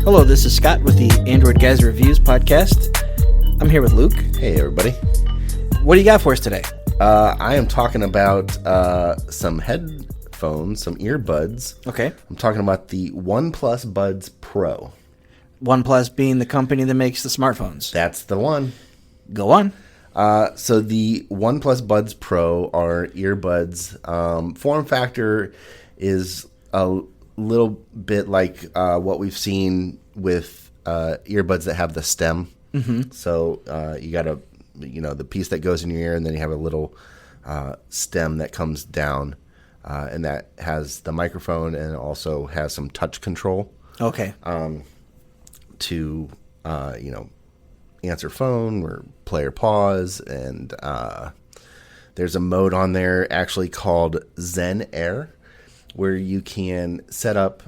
Hello, this is Scott with the Android Guys Reviews podcast. I'm here with Luke. Hey, everybody. What do you got for us today? I am talking about some headphones, some earbuds. Okay. I'm talking about the OnePlus Buds Pro. OnePlus being the company that makes the smartphones. That's the one. Go on. So the OnePlus Buds Pro are earbuds. Form factor is a little bit like what we've seen with earbuds that have the stem. Mm-hmm. So you got the piece that goes in your ear, and then you have a little stem that comes down, and that has the microphone and also has some touch control. Okay. To answer phone or play or pause, and there's a mode on there actually called Zen Air, where you can set up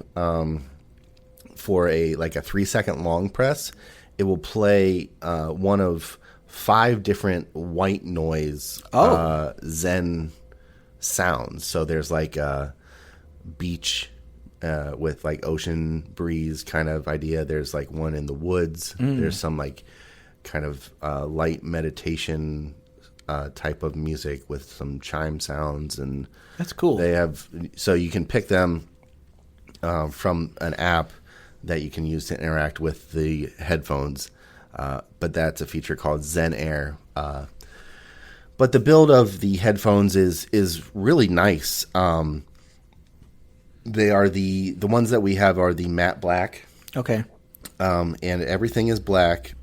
for a 3-second long press. It will play one of 5 different white noise Zen sounds. So there's a beach with ocean breeze kind of idea. There's one in the woods. There's some kind of light meditation type of music with some chime sounds, and that's cool. They have, so you can pick them from an app that you can use to interact with the headphones. But that's a feature called Zen Air. But the build of the headphones is really nice. They are the ones that we have are the matte black. Okay. And everything is black,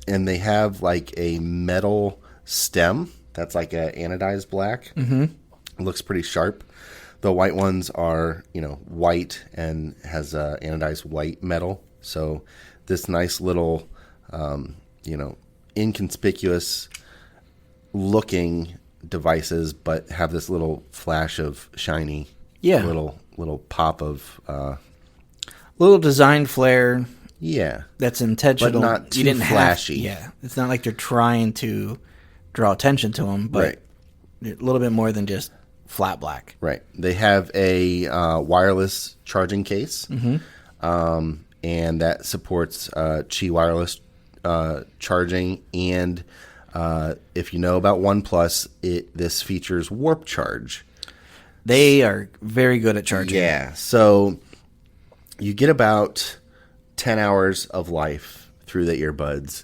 and they have a metal stem that's a anodized black. Mm-hmm. It looks pretty sharp. The white ones are, white and has anodized white metal. So this nice little, inconspicuous looking devices, but have this little flash of shiny, little pop of, little design flair. Yeah, that's intentional. But not too flashy. It's not like they're trying to draw attention to them, but a little bit more than just flat black. Right. They have a wireless charging case, and that supports Qi wireless charging. And if you know about OnePlus, this features warp charge. They are very good at charging. Yeah. So you get about 10 hours of life through the earbuds.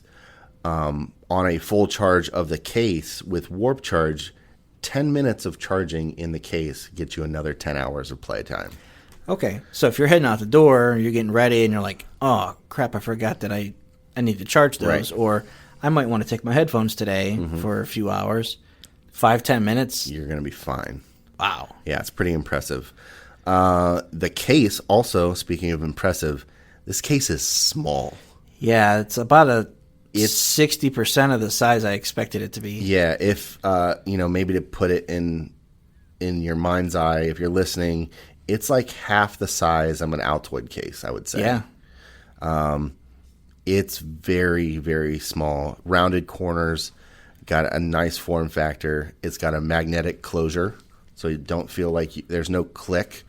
On a full charge of the case with warp charge, 10 minutes of charging in the case gets you another 10 hours of playtime. Okay. So if you're heading out the door, you're getting ready, and you're like, oh, crap, I forgot that I need to charge those. Right. Or I might want to take my headphones today for a few hours. 5-10 minutes. You're going to be fine. Wow. Yeah, it's pretty impressive. The case also, speaking of impressive, this case is small. Yeah, it's about it's 60% of the size I expected it to be. Yeah, if maybe to put it in your mind's eye, if you're listening, it's half the size of an Altoid case, I would say. Yeah. It's very, very small. Rounded corners, got a nice form factor. It's got a magnetic closure, so you don't feel there's no click,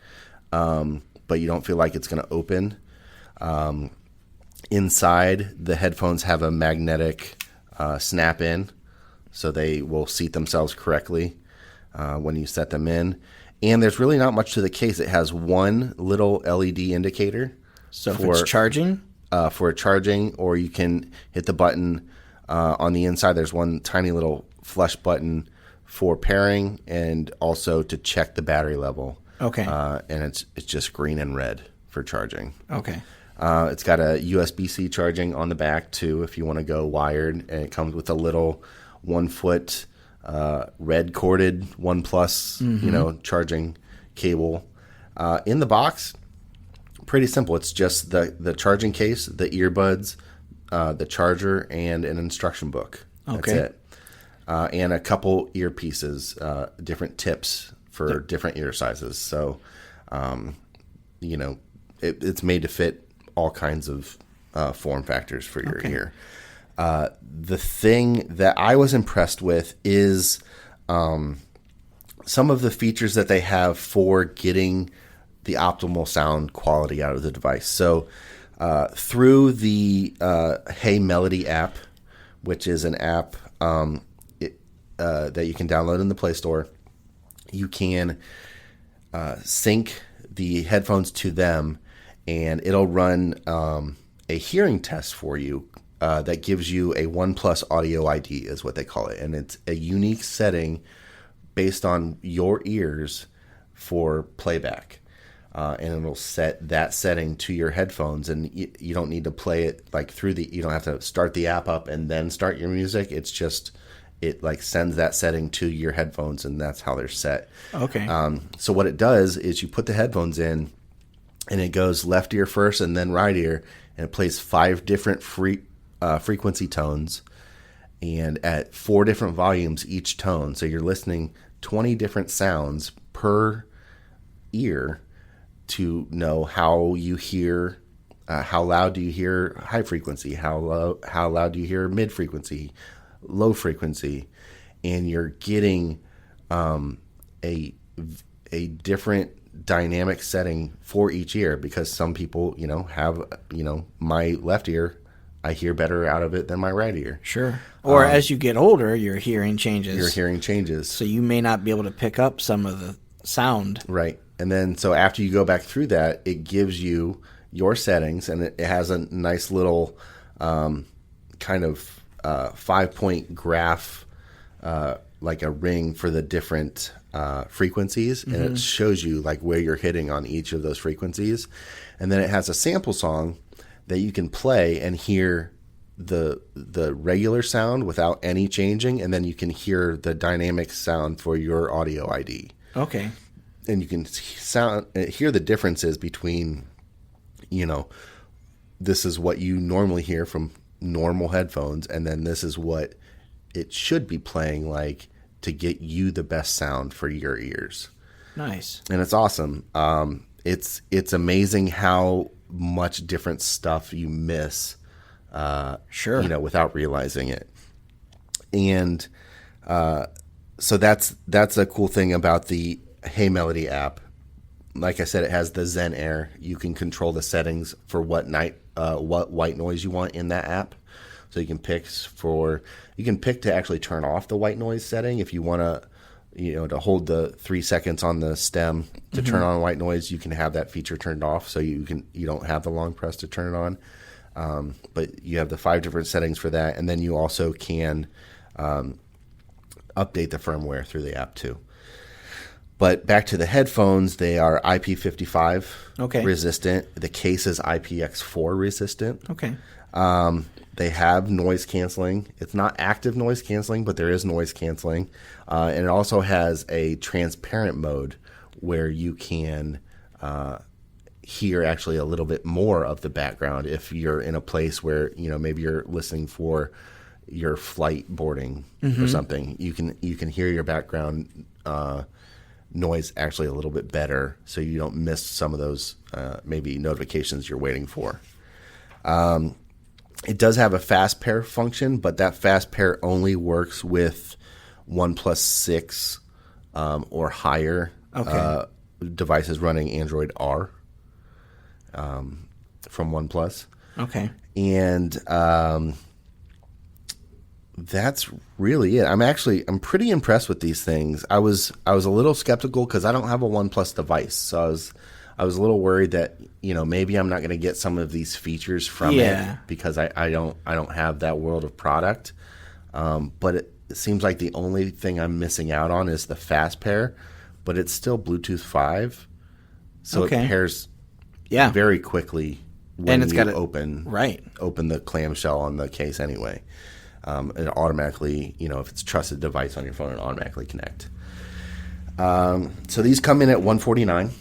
but you don't feel like it's going to open. Inside, the headphones have a magnetic snap-in, so they will seat themselves correctly when you set them in. And there's really not much to the case. It has one little LED indicator. So if it's charging? For charging, or you can hit the button on the inside. There's one tiny little flush button for pairing and also to check the battery level. Okay. And it's just green and red for charging. Okay. It's got a USB-C charging on the back, too, if you want to go wired. And it comes with a little 1-foot red-corded OnePlus, charging cable. In the box, pretty simple. It's just the charging case, the earbuds, the charger, and an instruction book. Okay. That's it. And a couple earpieces, different tips for different ear sizes. So, it's made to fit all kinds of form factors for your ear. The thing that I was impressed with is some of the features that they have for getting the optimal sound quality out of the device. So through the Hey Melody app, which is an app that you can download in the Play Store. You can sync the headphones to them, and it'll run a hearing test for you that gives you a OnePlus Audio ID, is what they call it. And it's a unique setting based on your ears for playback. And it'll set that setting to your headphones, and you don't need to play it like you don't have to start the app up and then start your music. It's just, it like sends that setting to your headphones, and that's how they're set. Okay. So what it does is you put the headphones in, and it goes left ear first and then right ear, and it plays 5 different frequency tones, and at 4 different volumes each tone. So you're listening 20 different sounds per ear to know how you hear, how loud do you hear high frequency, how loud do you hear mid frequency, low frequency, and you're getting a different dynamic setting for each ear, because some people, have, my left ear, I hear better out of it than my right ear. Sure. Or as you get older, your hearing changes. So you may not be able to pick up some of the sound. Right. And then, so after you go back through that, it gives you your settings, and it has a nice little kind of 5-point graph, like a ring for the different frequencies, and it shows you like where you're hitting on each of those frequencies. And then it has a sample song that you can play and hear the regular sound without any changing, and then you can hear the dynamic sound for your audio ID. Okay. And you can hear the differences between, this is what you normally hear from normal headphones, and then this is what it should be playing like to get you the best sound for your ears. Nice. And it's awesome. It's amazing how much different stuff you miss, sure, without realizing it. And so that's a cool thing about the Hey Melody app. Like I said, it has the Zen Air. You can control the settings for what white noise you want in that app. So you can pick to actually turn off the white noise setting if you want to, to hold the 3 seconds on the stem to turn on white noise. You can have that feature turned off, so you don't have the long press to turn it on. But you have the 5 different settings for that, and then you also can update the firmware through the app too. But back to the headphones, they are IP55 resistant. The case is IPX4 resistant. Okay. They have noise canceling. It's not active noise canceling, but there is noise canceling. And it also has a transparent mode where you can hear actually a little bit more of the background if you're in a place where, maybe you're listening for your flight boarding or something. You can hear your background noise actually a little bit better, so you don't miss some of those maybe notifications you're waiting for. It does have a fast pair function, but that fast pair only works with OnePlus 6 or higher devices running Android R from OnePlus. Okay. And that's really it. I'm pretty impressed with these things. I was a little skeptical because I don't have a OnePlus device, so I was a little worried that maybe I'm not going to get some of these features from it because I don't have that world of product. But it seems like the only thing I'm missing out on is the fast pair, but it's still Bluetooth 5, so it pairs very quickly when you open the clamshell on the case anyway. It automatically, if it's a trusted device on your phone, it automatically connect. So these come in at $149,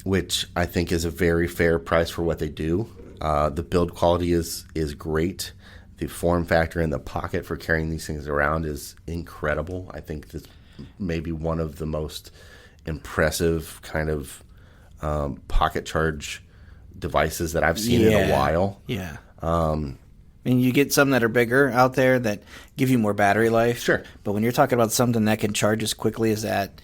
which I think is a very fair price for what they do. The build quality is great. The form factor in the pocket for carrying these things around is incredible. I think this may be one of the most impressive kind of pocket charge devices that I've seen in a while. Yeah. You get some that are bigger out there that give you more battery life. Sure. But when you're talking about something that can charge as quickly as that,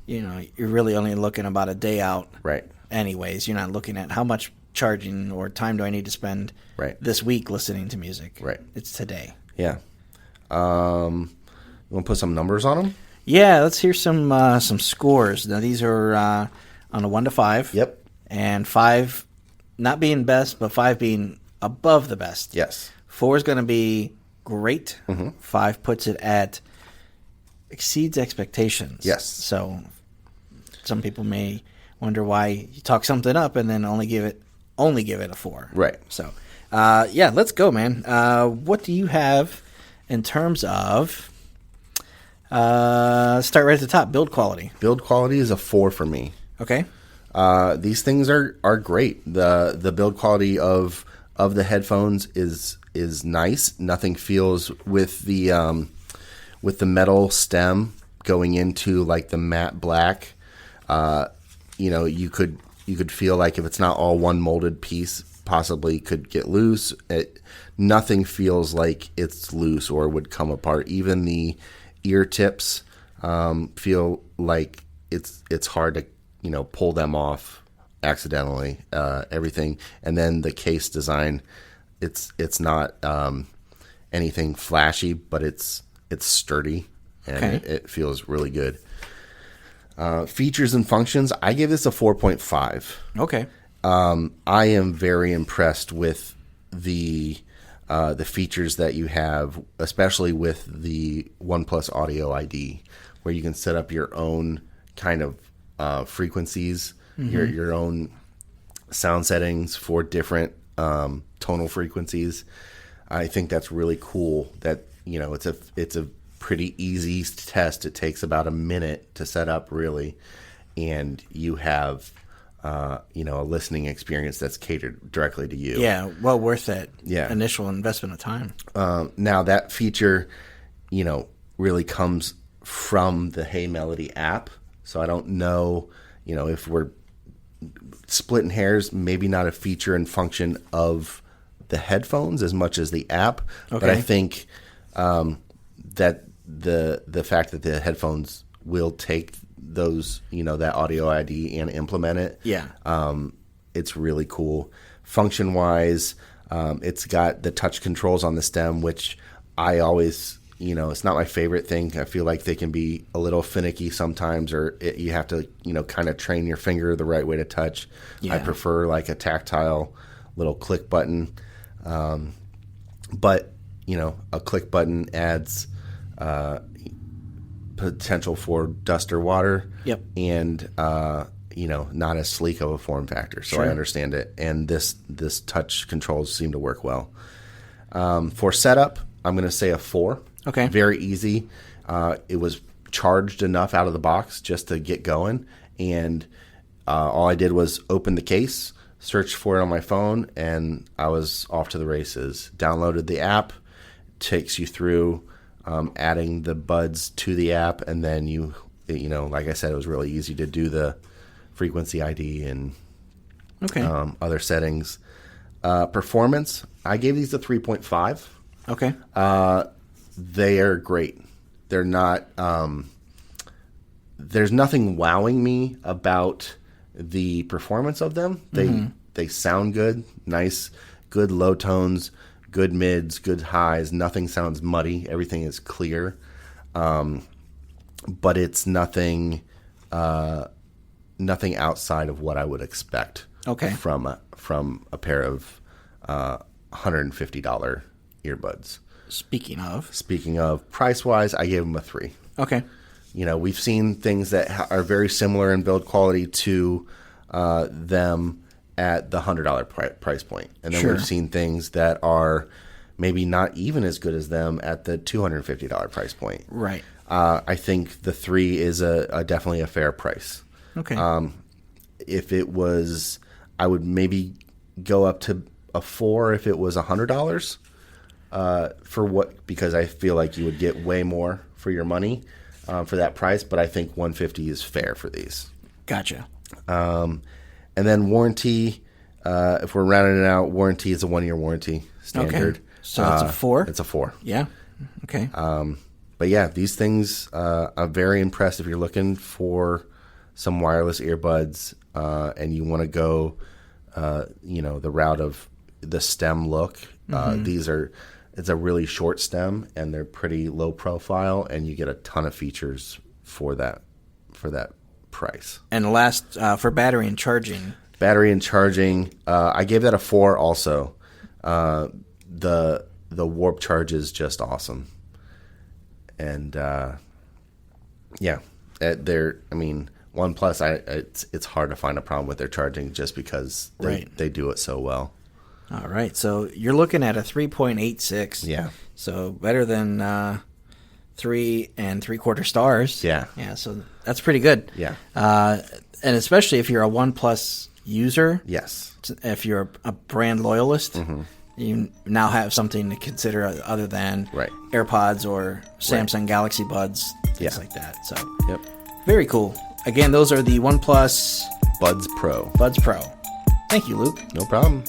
you're really only looking about a day out. Right. Anyways, you're not looking at how much charging or time do I need to spend this week listening to music. Right. It's today. Yeah. You want to put some numbers on them? Yeah, let's hear some scores. Now, these are on a 1 to 5. Yep. And 5 not being best, but 5 being above the best. Yes. 4 is going to be great. Mm-hmm. 5 puts it at exceeds expectations. Yes. So some people may wonder why you talk something up and then only give it a 4. Right. So, yeah, let's go, man. What do you have in terms of? Start right at the top. Build quality. Build quality is a 4 for me. Okay. These things are great. The build quality of the headphones is nice. Nothing feels with the metal stem going into like the matte black. You could feel like if it's not all one molded piece, possibly could get loose. Nothing feels like it's loose or would come apart. Even the ear tips feel like it's hard to pull them off accidentally. Everything, and then the case design, it's not anything flashy, but it's sturdy and it feels really good. Features and functions, I give this a 4.5. Okay. I am very impressed with the features that you have, especially with the OnePlus Audio ID, where you can set up your own kind of frequencies, your own sound settings for different tonal frequencies. I think that's really cool. That it's a pretty easy test. It takes about a minute to set up, really, and you have a listening experience that's catered directly to you. Yeah, well worth that initial investment of time. Now that feature, really comes from the Hey Melody app. So I don't know, if we're splitting hairs, maybe not a feature and function of the headphones as much as the app. Okay. But I think that the fact that the headphones will take those, that audio ID and implement it. Yeah. It's really cool. Function wise, it's got the touch controls on the stem, which I always, it's not my favorite thing. I feel like they can be a little finicky sometimes, or you have to, kind of train your finger the right way to touch. Yeah. I prefer like a tactile little click button. But, a click button adds potential for dust or water. Yep. And, not as sleek of a form factor. So I understand it. And this touch controls seem to work well. For setup, I'm going to say a 4. Okay. Very easy. It was charged enough out of the box just to get going. And all I did was open the case, search for it on my phone, and I was off to the races. Downloaded the app. Takes you through adding the buds to the app, and then like I said, it was really easy to do the frequency ID and other settings. Performance, I gave these a 3.5. Okay. They are great. They're not. There's nothing wowing me about the performance of them. They sound good, nice, good low tones, good mids, good highs. Nothing sounds muddy. Everything is clear. But it's nothing outside of what I would expect. Okay. From a pair of $150 earbuds. Speaking of price wise, I gave them a 3. Okay. We've seen things that are very similar in build quality to them at the $100 price point. And then we've seen things that are maybe not even as good as them at the $250 price point. Right. I think the 3 is a definitely a fair price. Okay. If it was, I would maybe go up to a 4 if it was $100 because I feel like you would get way more for your money for that price. But I think $150 is fair for these. Gotcha. And then warranty, if we're rounding it out, warranty is a 1-year warranty standard. Okay. So it's a 4? It's a 4. Yeah. Okay. But yeah, these things are very impressed if you're looking for some wireless earbuds and you want to go the route of the stem look. It's a really short stem, and they're pretty low profile, and you get a ton of features for that price. And last, for battery and charging. I gave that a 4 also. The warp charge is just awesome. And OnePlus, it's hard to find a problem with their charging just because they do it so well. All right, so you're looking at a 3.86. Yeah. So better than 3 3/4 stars. Yeah. Yeah, so that's pretty good. Yeah. And especially if you're a OnePlus user. Yes. If you're a brand loyalist, you now have something to consider other than AirPods or Samsung Galaxy Buds, things like that. So, very cool. Again, those are the OnePlus Buds Pro. Thank you, Luke. No problem.